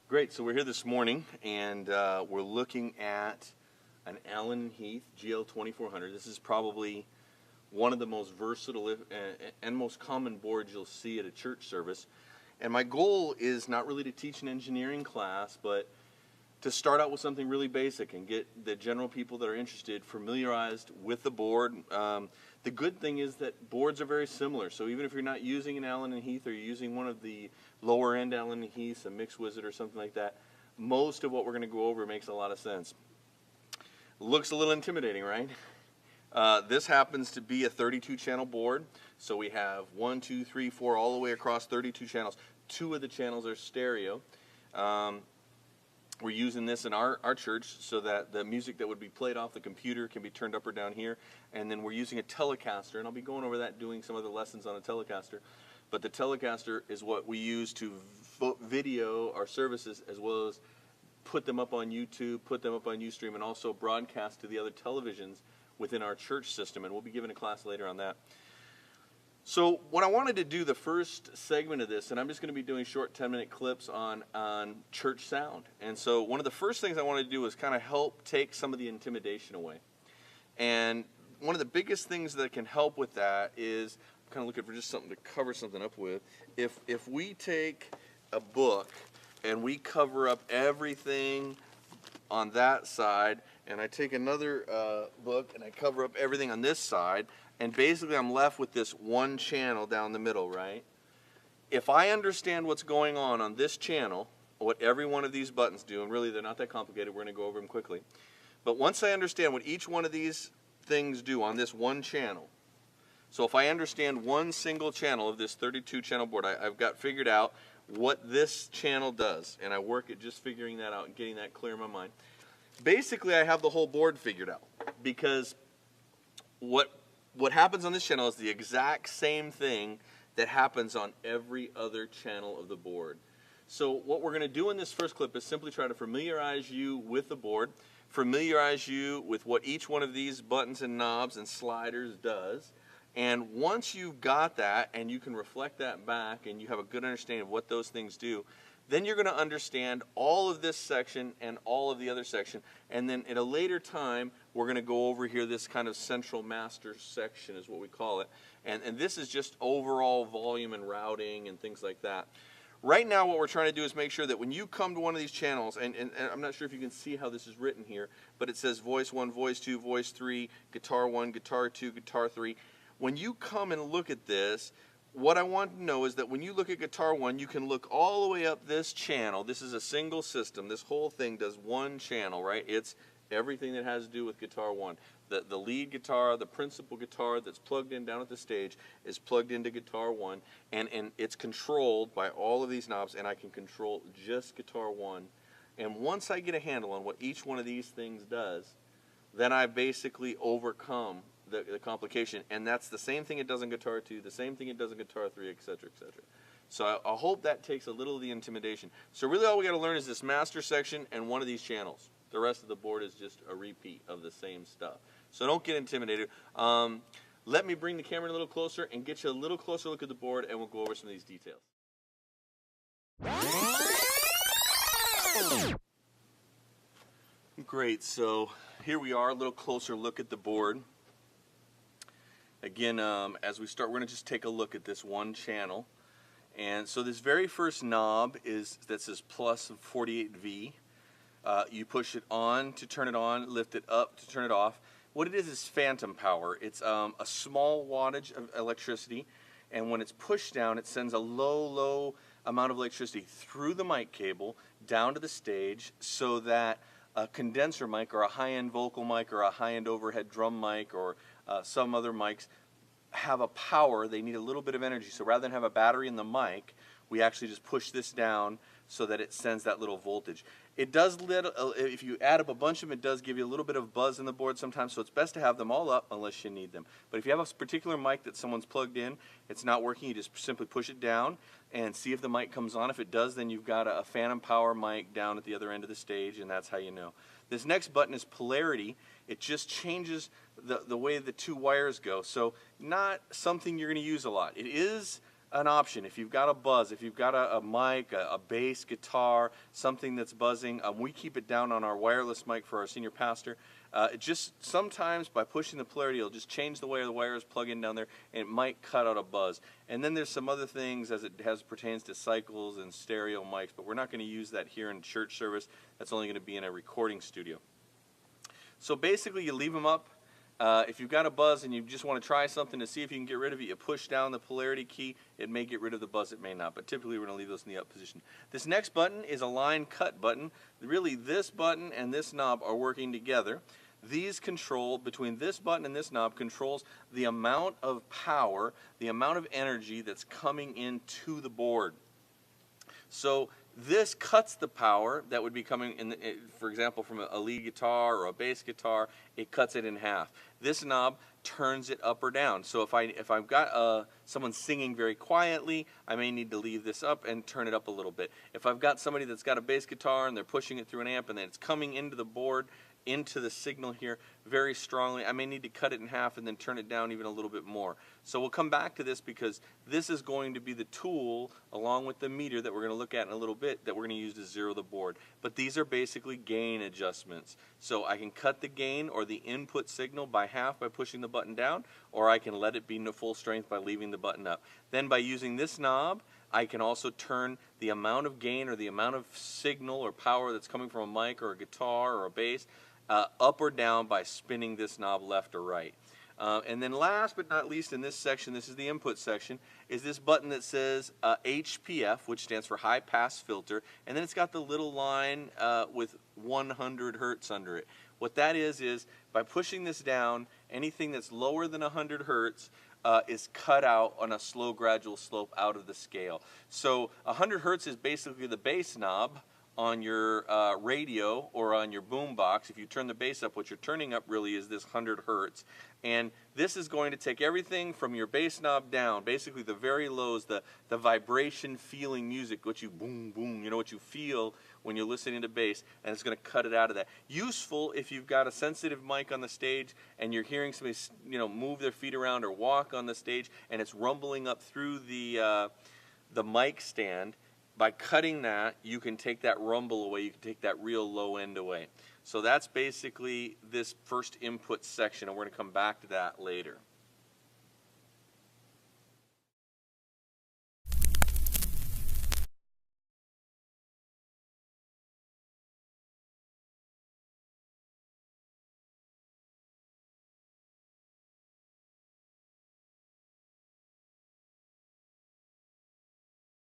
Great, so we're here this morning and we're looking at an Allen Heath GL2400. This is probably one of the most versatile and most common boards you'll see at a church service. And my goal is not really to teach an engineering class, but to start out with something really basic and get the general people that are interested familiarized with the board. The good thing is that boards are very similar, so even if you're not using an Allen & Heath or you're using one of the lower end Allen & Heaths, a Mix Wizard or something like that, most of what we're going to go over makes a lot of sense. Looks a little intimidating, right? This happens to be a 32 channel board, so we have 1, 2, 3, 4 all the way across 32 channels. 2 of the channels are stereo. We're using this in our church so that the music that would be played off the computer can be turned up or down here. And then we're using a Telecaster, and I'll be going over that doing some other lessons on a Telecaster. But the Telecaster is what we use to video our services, as well as put them up on YouTube, put them up on Ustream, and also broadcast to the other televisions within our church system. And we'll be giving a class later on that. So what I wanted to do the first segment of this, and I'm just going to be doing short 10-minute clips on church sound. And so one of the first things I wanted to do was kind of help take some of the intimidation away. And one of the biggest things that can help with that is, I'm kind of looking for just something to cover something up with. If we take a book and we cover up everything on that side, and I take another book and I cover up everything on this side, and basically I'm left with this one channel down the middle, right? If I understand what's going on this channel, what every one of these buttons do, and really they're not that complicated, we're going to go over them quickly. But once I understand what each one of these things do on this one channel, so if I understand one single channel of this 32 channel board, I've got figured out what this channel does, and I work at just figuring that out and getting that clear in my mind. Basically I have the whole board figured out, because what happens on this channel is the exact same thing that happens on every other channel of the board. So what we're going to do in this first clip is simply try to familiarize you with the board, familiarize you with what each one of these buttons and knobs and sliders does. And once you've got that and you can reflect that back and you have a good understanding of what those things do, then you're going to understand all of this section and all of the other section. And then at a later time, we're going to go over here, this kind of central master section is what we call it. And this is just overall volume and routing and things like that. Right now, what we're trying to do is make sure that when you come to one of these channels, and I'm not sure if you can see how this is written here, but it says voice 1, voice 2, voice 3, guitar 1, guitar 2, guitar 3. When you come and look at this, what I want to know is that when you look at guitar 1, you can look all the way up this channel. This is a single system. This whole thing does one channel, right? It's everything that has to do with guitar 1. The lead guitar, the principal guitar that's plugged in down at the stage is plugged into guitar 1, and it's controlled by all of these knobs, and I can control just guitar 1. And once I get a handle on what each one of these things does, then I basically overcome the complication, and that's the same thing it does in guitar 2, the same thing it does in guitar 3, etc., etc. So I hope that takes a little of the intimidation. So really all we got to learn is this master section and one of these channels. The rest of the board is just a repeat of the same stuff. So don't get intimidated. Let me bring the camera a little closer and get you a little closer look at the board, and we'll go over some of these details. Great, so here we are, a little closer look at the board. Again, as we start, we're going to just take a look at this one channel. And so this very first knob that says plus 48V. You push it on to turn it on, lift it up to turn it off. What it is phantom power. It's a small wattage of electricity, and when it's pushed down, it sends a low amount of electricity through the mic cable down to the stage, so that a condenser mic or a high-end vocal mic or a high-end overhead drum mic or some other mics have a power. They need a little bit of energy. So rather than have a battery in the mic, we actually just push this down so that it sends that little voltage. It does, if you add up a bunch of them, it does give you a little bit of buzz in the board sometimes, so it's best to have them all up unless you need them. But if you have a particular mic that someone's plugged in, it's not working, you just simply push it down and see if the mic comes on. If it does, then you've got a phantom power mic down at the other end of the stage, and that's how you know. This next button is polarity. It just changes the way the two wires go, so not something you're going to use a lot. It is an option. If you've got a buzz, if you've got a mic, a bass guitar, something that's buzzing, we keep it down on our wireless mic for our senior pastor. It just sometimes by pushing the polarity, it'll just change the way the wires plug in down there, and it might cut out a buzz. And then there's some other things as it pertains to cycles and stereo mics, but we're not going to use that here in church service. That's only going to be in a recording studio. So basically, you leave them up. If you've got a buzz and you just want to try something to see if you can get rid of it, you push down the polarity key. It may get rid of the buzz, it may not, but typically we're going to leave those in the up position. This next button is a line cut button. Really, this button and this knob are working together. These control, between this button and this knob, controls the amount of power, the amount of energy that's coming into the board. So this cuts the power that would be coming in, for example, from a lead guitar or a bass guitar. It cuts it in half. This knob turns it up or down. So if I've got someone singing very quietly, I may need to leave this up and turn it up a little bit. If I've got somebody that's got a bass guitar and they're pushing it through an amp and then it's coming into the board, into the signal here very strongly, I may need to cut it in half and then turn it down even a little bit more. So we'll come back to this because this is going to be the tool along with the meter that we're going to look at in a little bit that we're going to use to zero the board. But these are basically gain adjustments. So I can cut the gain or the input signal by half by pushing the button down, or I can let it be to full strength by leaving the button up. Then by using this knob, I can also turn the amount of gain or the amount of signal or power that's coming from a mic or a guitar or a bass up or down by spinning this knob left or right. And then last but not least in this section, this is the input section, is this button that says HPF, which stands for high pass filter, and then it's got the little line with 100 hertz under it. What that is by pushing this down, anything that's lower than 100 hertz is cut out on a slow gradual slope out of the scale. So 100 hertz is basically the bass knob on your radio or on your boom box. If you turn the bass up, what you're turning up really is this 100 hertz. And this is going to take everything from your bass knob down, basically the very lows, the vibration feeling music, what you boom, boom, you know, what you feel when you're listening to bass, and it's going to cut it out of that. Useful if you've got a sensitive mic on the stage and you're hearing somebody, you know, move their feet around or walk on the stage and it's rumbling up through the mic stand. By cutting that, you can take that rumble away, you can take that real low end away. So that's basically this first input section, and we're going to come back to that later.